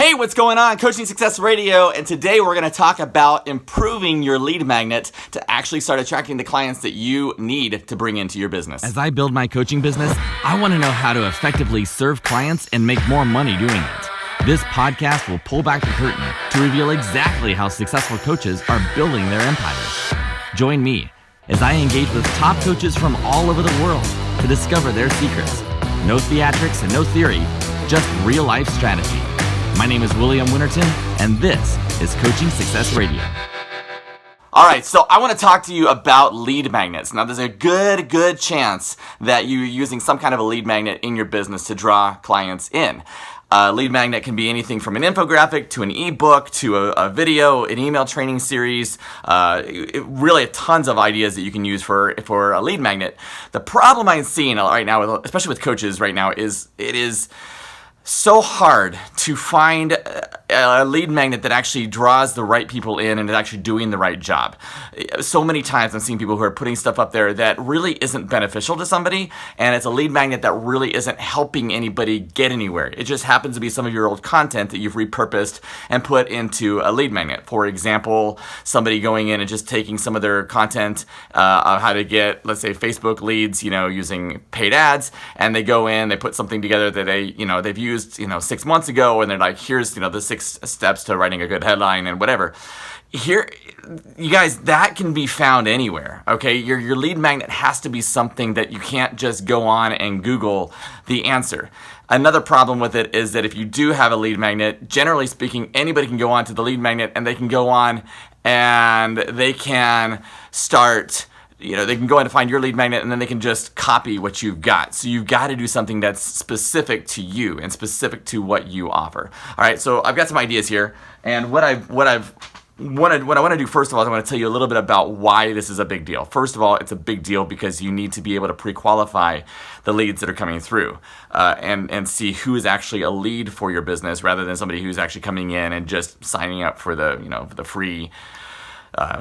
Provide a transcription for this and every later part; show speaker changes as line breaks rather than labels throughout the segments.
Hey, what's going on? Coaching Success Radio, and today we're going to talk about improving your lead magnet to actually start attracting the clients that you need to bring into your business.
As I build my coaching business, I want to know how to effectively serve clients and make more money doing it. This podcast will pull back the curtain to reveal exactly how successful coaches are building their empires. Join me as I engage with top coaches from all over the world to discover their secrets. No theatrics and no theory, just real-life strategy. My name is William Winterton, and this is Coaching Success Radio.
All right, so I want to talk to you about lead magnets. Now, there's a good chance that you're using some kind of a lead magnet in your business to draw clients in. A lead magnet can be anything from an infographic to an ebook to a video, an email training series, really tons of ideas that you can use for a lead magnet. The problem I'm seeing right now, especially with coaches right now, is it is so hard to find a lead magnet that actually draws the right people in and is actually doing the right job. So many times I'm seeing people who are putting stuff up there that really isn't beneficial to somebody, and it's a lead magnet that really isn't helping anybody get anywhere. It just happens to be some of your old content that you've repurposed and put into a lead magnet. For example, somebody going in and just taking some of their content on how to get, let's say, Facebook leads, using paid ads, and they go in, they put something together that they've used 6 months ago, and they're like, here's the 6 steps to writing a good headline and whatever. Here, you guys, that can be found anywhere, okay? Your lead magnet has to be something that you can't just go on and Google the answer. Another problem with it is that if you do have a lead magnet, generally speaking, anybody can go on to the lead magnet, and they can go on and they can start, they can go in to find your lead magnet, and then they can just copy what you've got. So you've got to do something that's specific to you and specific to what you offer. All right, so I've got some ideas here, and what I want to do first of all is I want to tell you a little bit about why this is a big deal. First of all, it's a big deal because you need to be able to pre-qualify the leads that are coming through and see who is actually a lead for your business rather than somebody who's actually coming in and just signing up for the free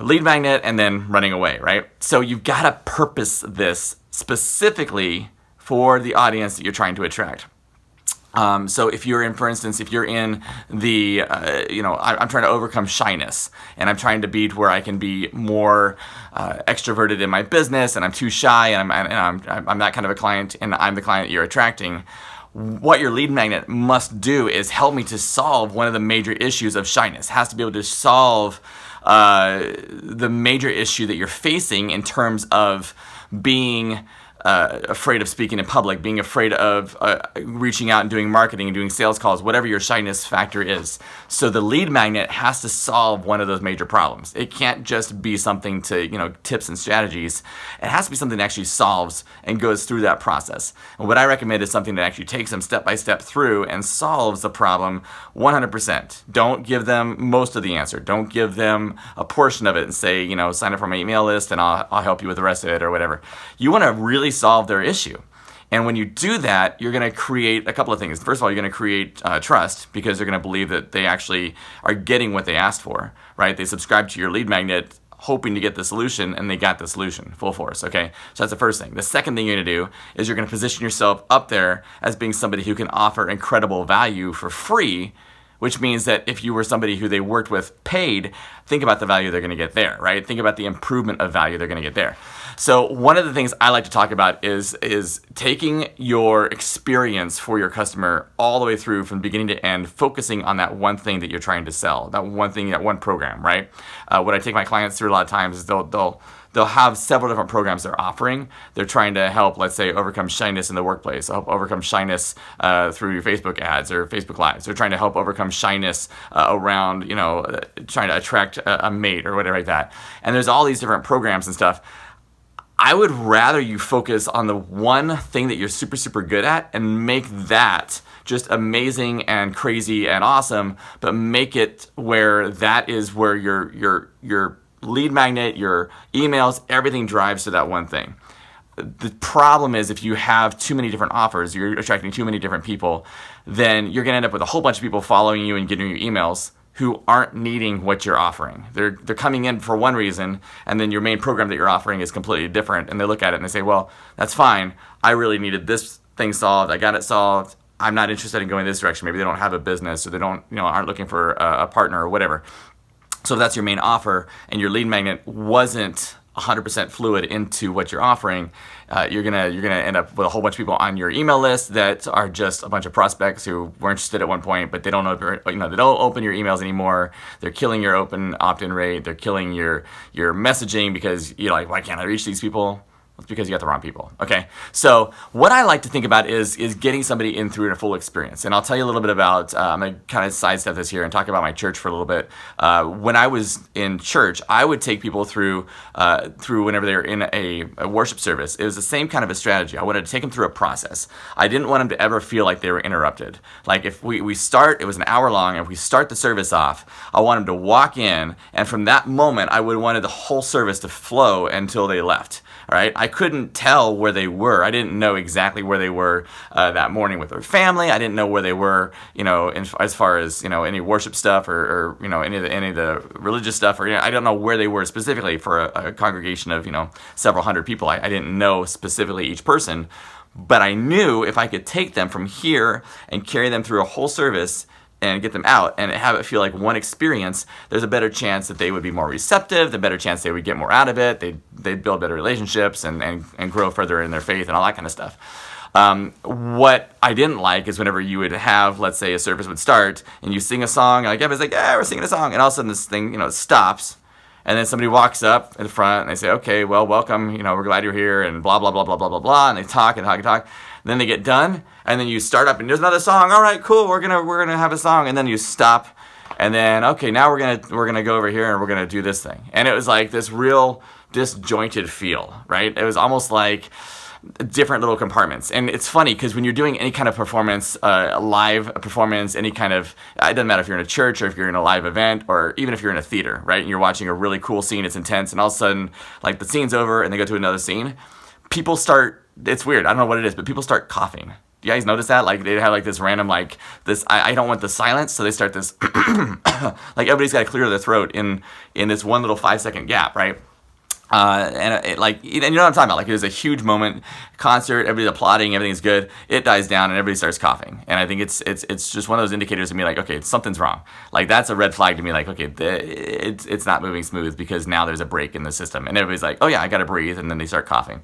lead magnet and then running away, right? So you've got to purpose this specifically for the audience that you're trying to attract. So if you're in the, I'm trying to overcome shyness, and I'm trying to be to where I can be more extroverted in my business, and I'm too shy, and I'm that kind of a client, and I'm the client you're attracting. What your lead magnet must do is help me to solve one of the major issues of shyness. It has to be able to solve the major issue that you're facing in terms of being afraid of speaking in public, being afraid of reaching out and doing marketing and doing sales calls, whatever your shyness factor is. So the lead magnet has to solve one of those major problems. It can't just be something to, tips and strategies. It has to be something that actually solves and goes through that process. And what I recommend is something that actually takes them step by step through and solves the problem 100%. Don't give them most of the answer. Don't give them a portion of it and say, sign up for my email list and I'll help you with the rest of it or whatever. You want to really solve their issue. And when you do that, you're going to create a couple of things. First of all, you're going to create trust because they're going to believe that they actually are getting what they asked for, right? They subscribed to your lead magnet hoping to get the solution, and they got the solution, full force, okay? So that's the first thing. The second thing you're going to do is you're going to position yourself up there as being somebody who can offer incredible value for free, which means that if you were somebody who they worked with paid, think about the value they're going to get there, right? Think about the improvement of value they're going to get there. So one of the things I like to talk about is taking your experience for your customer all the way through from beginning to end, focusing on that one thing that you're trying to sell, that one thing, that one program, right? What I take my clients through a lot of times is they'll have several different programs they're offering. They're trying to help, let's say, overcome shyness in the workplace, help overcome shyness through your Facebook ads or Facebook Lives. They're trying to help overcome shyness around, trying to attract a mate or whatever like that. And there's all these different programs and stuff. I would rather you focus on the one thing that you're super, super good at and make that just amazing and crazy and awesome, but make it where that is where your lead magnet, your emails, everything drives to that one thing. The problem is if you have too many different offers, you're attracting too many different people, then you're going to end up with a whole bunch of people following you and getting your emails who aren't needing what you're offering. They're coming in for one reason, and then your main program that you're offering is completely different, and they look at it and they say, well, that's fine. I really needed this thing solved. I got it solved. I'm not interested in going this direction. Maybe they don't have a business, or they don't, aren't looking for a partner or whatever. So if that's your main offer and your lead magnet wasn't 100% fluid into what you're offering, you're gonna end up with a whole bunch of people on your email list that are just a bunch of prospects who were interested at one point, but they don't open, they don't open your emails anymore. They're killing your opt-in rate. They're killing your messaging because you're like, why can't I reach these people? It's because you got the wrong people. Okay, so what I like to think about is getting somebody in through a full experience. And I'll tell you a little bit about, I'm going to kind of sidestep this here and talk about my church for a little bit. When I was in church, I would take people through whenever they were in a worship service. It was the same kind of a strategy. I wanted to take them through a process. I didn't want them to ever feel like they were interrupted. Like if we start, it was an hour long, and if we start the service off, I want them to walk in, and from that moment, I would wanted the whole service to flow until they left. All right, I couldn't tell where they were. I didn't know exactly where they were that morning with their family. I didn't know where they were, as far as any worship stuff or any of the religious stuff, or I don't know where they were specifically for a congregation of several hundred people. I didn't know specifically each person, but I knew if I could take them from here and carry them through a whole service and get them out and have it feel like one experience, there's a better chance that they would be more receptive, the better chance they would get more out of it, they'd build better relationships and grow further in their faith and all that kind of stuff. What I didn't like is whenever you would have, let's say a service would start and you sing a song, and like everybody's like, yeah, we're singing a song, and all of a sudden this thing, stops, and then somebody walks up in front and they say, okay, well, welcome, we're glad you're here, and blah, blah, blah, blah, blah, blah, blah, and they talk and talk and talk. Then they get done, and then you start up, and there's another song. All right, cool. We're gonna have a song, and then you stop, and then okay, now we're gonna go over here and we're gonna do this thing. And it was like this real disjointed feel, right? It was almost like different little compartments. And it's funny because when you're doing any kind of performance, live performance, any kind of, it doesn't matter if you're in a church or if you're in a live event or even if you're in a theater, right? And you're watching a really cool scene, it's intense, and all of a sudden, like the scene's over and they go to another scene. People start. It's weird. I don't know what it is, but people start coughing. Do you guys notice that? Like they have like this random I don't want the silence, so they start this like everybody's got to clear their throat in this one little 5-second gap, right? And you know what I'm talking about. Like it was a huge moment, concert, everybody's applauding, everything's good. It dies down and everybody starts coughing. And I think it's just one of those indicators to me, like, okay, something's wrong. Like that's a red flag to me. Like, okay, it's not moving smooth because now there's a break in the system. And everybody's like, oh yeah, I got to breathe, and then they start coughing.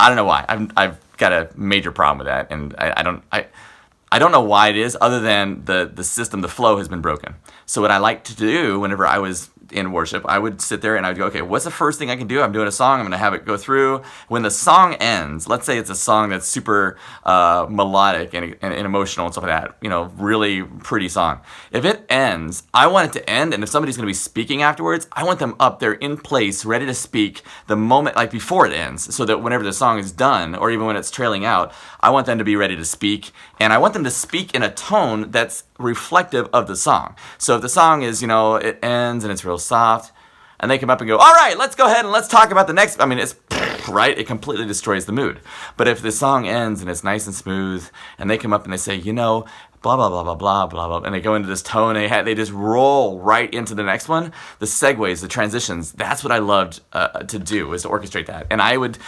I don't know why. I've got a major problem with that, and I don't know why it is, other than the system, the flow has been broken. So what I like to do whenever I was in worship, I would sit there and I would go, okay, what's the first thing I can do? I'm doing a song. I'm going to have it go through. When the song ends, let's say it's a song that's super melodic and emotional and stuff like that, really pretty song. If it ends, I want it to end, and if somebody's going to be speaking afterwards, I want them up there in place, ready to speak the moment, like before it ends, so that whenever the song is done, or even when it's trailing out, I want them to be ready to speak, and I want them to speak in a tone that's reflective of the song. So if the song is, it ends and it's real soft, and they come up and go, all right, let's go ahead and let's talk about the next, it's right, it completely destroys the mood. But if the song ends and it's nice and smooth, and they come up and they say, blah, blah, blah, blah, blah, blah, blah, and they go into this tone, they just roll right into the next one, the segues, the transitions, that's what I loved to do, is to orchestrate that. And I would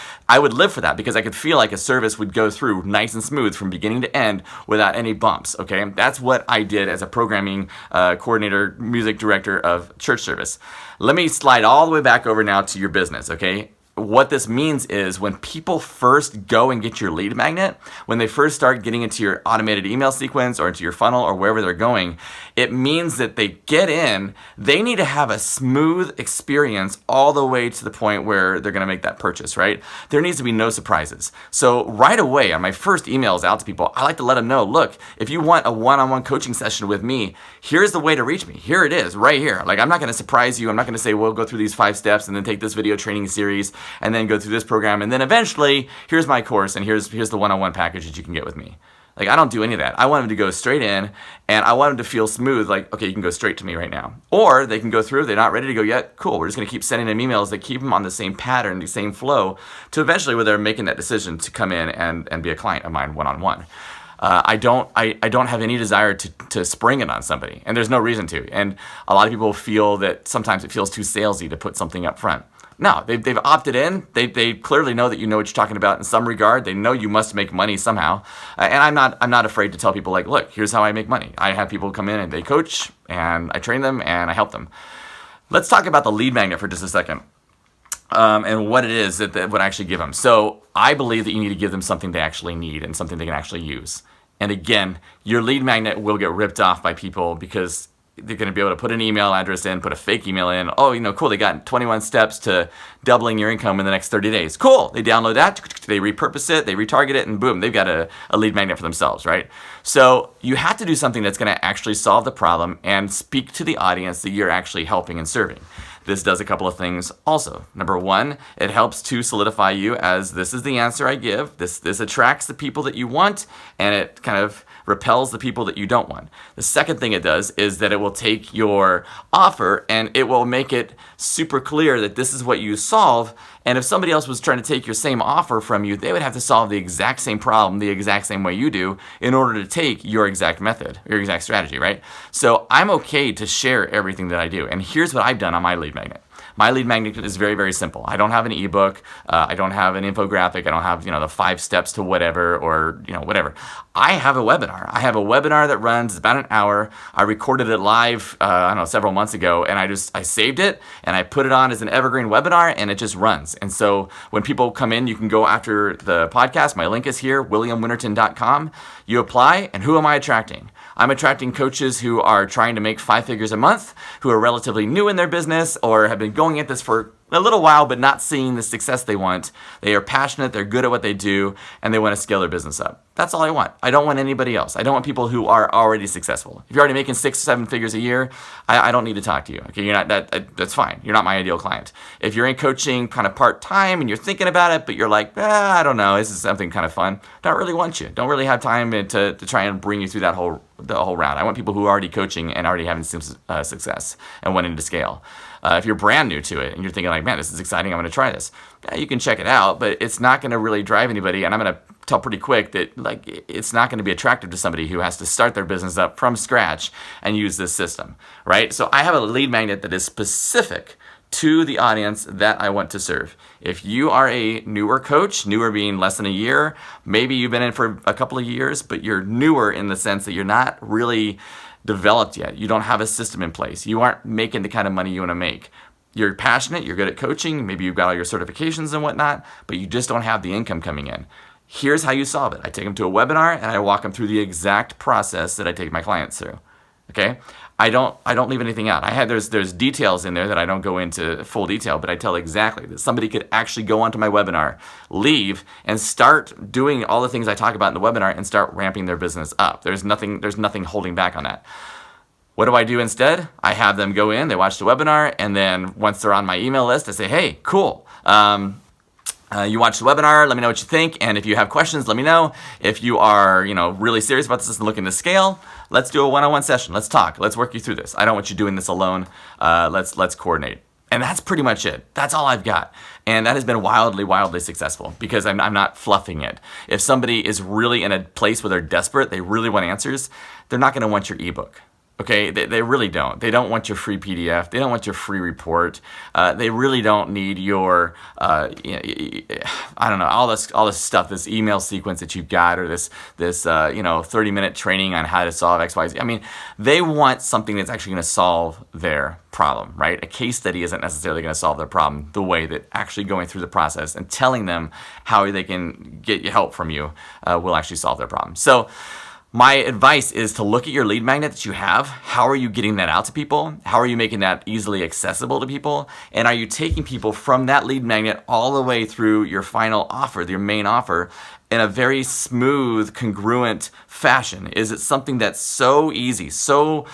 live for that, because I could feel like a service would go through nice and smooth from beginning to end without any bumps, okay? That's what I did as a programming coordinator, music director of church service. Let me slide all the way back over now to your business, okay? What this means is when people first go and get your lead magnet, when they first start getting into your automated email sequence or into your funnel or wherever they're going, it means that they get in, they need to have a smooth experience all the way to the point where they're going to make that purchase, right? There needs to be no surprises. So right away on my first emails out to people, I like to let them know, look, if you want a one-on-one coaching session with me, here's the way to reach me. Here it is, right here. Like I'm not going to surprise you. I'm not going to say, well, go through these 5 steps and then take this video training series and then go through this program, and then eventually, here's my course, and here's the one-on-one package that you can get with me. Like, I don't do any of that. I want them to go straight in, and I want them to feel smooth, like, okay, you can go straight to me right now. Or they can go through, they're not ready to go yet, cool, we're just going to keep sending them emails that keep them on the same pattern, the same flow, to eventually where they're making that decision to come in and be a client of mine one-on-one. I don't have any desire to spring it on somebody, and there's no reason to. And a lot of people feel that sometimes it feels too salesy to put something up front. No, they've opted in. They clearly know that you know what you're talking about in some regard. They know you must make money somehow. And I'm not afraid to tell people, like, look, here's how I make money. I have people come in and they coach, and I train them, and I help them. Let's talk about the lead magnet for just a second. And what it is that would actually give them. So I believe that you need to give them something they actually need and something they can actually use. And again, your lead magnet will get ripped off by people because they're going to be able to put an email address in, put a fake email in. Oh, cool, they got 21 steps to doubling your income in the next 30 days. Cool. They download that, they repurpose it, they retarget it, and boom, they've got a lead magnet for themselves, right? So you have to do something that's going to actually solve the problem and speak to the audience that you're actually helping and serving. This does a couple of things also. Number one, it helps to solidify you as this is the answer I give. This attracts the people that you want, and it kind of repels the people that you don't want. The second thing it does is that it will take your offer and it will make it super clear that this is what you solve. And if somebody else was trying to take your same offer from you, they would have to solve the exact same problem the exact same way you do in order to take your exact method, your exact strategy, right? So I'm okay to share everything that I do. And here's what I've done on my lead magnet. My lead magnet is very, very simple. I don't have an ebook. I don't have an infographic. I don't have, the 5 steps to whatever or, whatever. I have a webinar. I have a webinar that runs about an hour. I recorded it live, several months ago, and I saved it and I put it on as an evergreen webinar, and it just runs. And so when people come in, you can go after the podcast. My link is here, williamwinterton.com. You apply, and who am I attracting? I'm attracting coaches who are trying to make 5 figures a month, who are relatively new in their business or have been going at this for a little while but not seeing the success they want. They are passionate, they're good at what they do, and they want to scale their business up. That's all I want. I don't want anybody else. I don't want people who are already successful. If you're already making 6 or 7 figures a year, I don't need to talk to you. Okay, you're not that's fine. You're not my ideal client. If you're in coaching kind of part-time and you're thinking about it, but you're like, I don't know, this is something kind of fun, don't really want you. Don't really have time to try and bring you through the whole round. I want people who are already coaching and already having some success and wanting to scale. If you're brand new to it and you're thinking like, man, this is exciting, I'm going to try this. Yeah, you can check it out, but it's not going to really drive anybody. And I'm going to tell pretty quick that it's not going to be attractive to somebody who has to start their business up from scratch and use this system, right? So I have a lead magnet that is specific to the audience that I want to serve. If you are a newer coach, newer being less than a year, maybe you've been in for a couple of years, but you're newer in the sense that you're not really developed yet. You don't have a system in place. You aren't making the kind of money you want to make. You're passionate, you're good at coaching, maybe you've got all your certifications and whatnot, but you just don't have the income coming in. Here's how you solve it. I take them to a webinar and I walk them through the exact process that I take my clients through. Okay? I don't leave anything out. There's details in there that I don't go into full detail, but I tell exactly that somebody could actually go onto my webinar, leave, and start doing all the things I talk about in the webinar and start ramping their business up. There's nothing holding back on that. What do I do instead? I have them go in, they watch the webinar, and then once they're on my email list, I say, hey, cool. You watch the webinar, let me know what you think, and if you have questions, let me know. If you are, really serious about this and looking to scale, let's do a one-on-one session. Let's talk. Let's work you through this. I don't want you doing this alone. Let's coordinate. And that's pretty much it. That's all I've got. And that has been wildly, wildly successful because I'm not fluffing it. If somebody is really in a place where they're desperate, they really want answers, they're not going to want your ebook. Okay, they really don't. They don't want your free PDF. They don't want your free report. They really don't need your, I don't know, all this stuff, this email sequence that you've got, or this 30-minute training on how to solve X, Y, Z. I mean, they want something that's actually going to solve their problem, right? A case study isn't necessarily going to solve their problem the way that actually going through the process and telling them how they can get help from you will actually solve their problem. So my advice is to look at your lead magnet that you have. How are you getting that out to people? How are you making that easily accessible to people? And are you taking people from that lead magnet all the way through your final offer, your main offer, in a very smooth, congruent fashion? Is it something that's so easy, so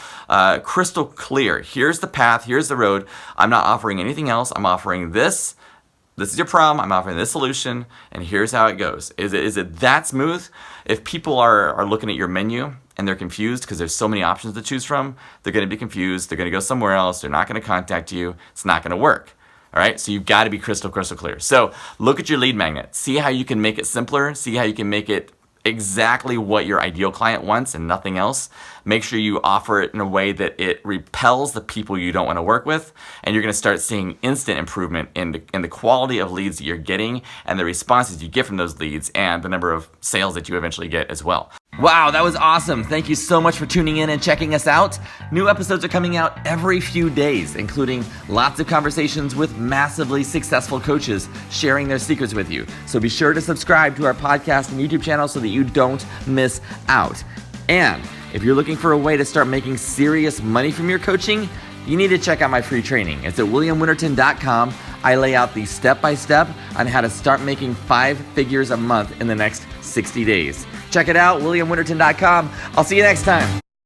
crystal clear? Here's the path, here's the road. I'm not offering anything else. I'm offering this. This is your problem, I'm offering this solution, and here's how it goes. Is it that smooth? If people are looking at your menu and they're confused because there's so many options to choose from, they're going to be confused, they're going to go somewhere else, they're not going to contact you, it's not going to work. All right, so you've got to be crystal clear. So look at your lead magnet, see how you can make it simpler, see how you can make it exactly what your ideal client wants and nothing else. Make sure you offer it in a way that it repels the people you don't want to work with, and you're going to start seeing instant improvement in the quality of leads that you're getting and the responses you get from those leads and the number of sales that you eventually get as well. Wow, that was awesome. Thank you so much for tuning in and checking us out. New episodes are coming out every few days, including lots of conversations with massively successful coaches sharing their secrets with you. So be sure to subscribe to our podcast and YouTube channel so that you don't miss out. And if you're looking for a way to start making serious money from your coaching, you need to check out my free training. It's at williamwinterton.com. I lay out the step-by-step on how to start making 5 figures a month in the next 60 days. Check it out, williamwinterton.com. I'll see you next time.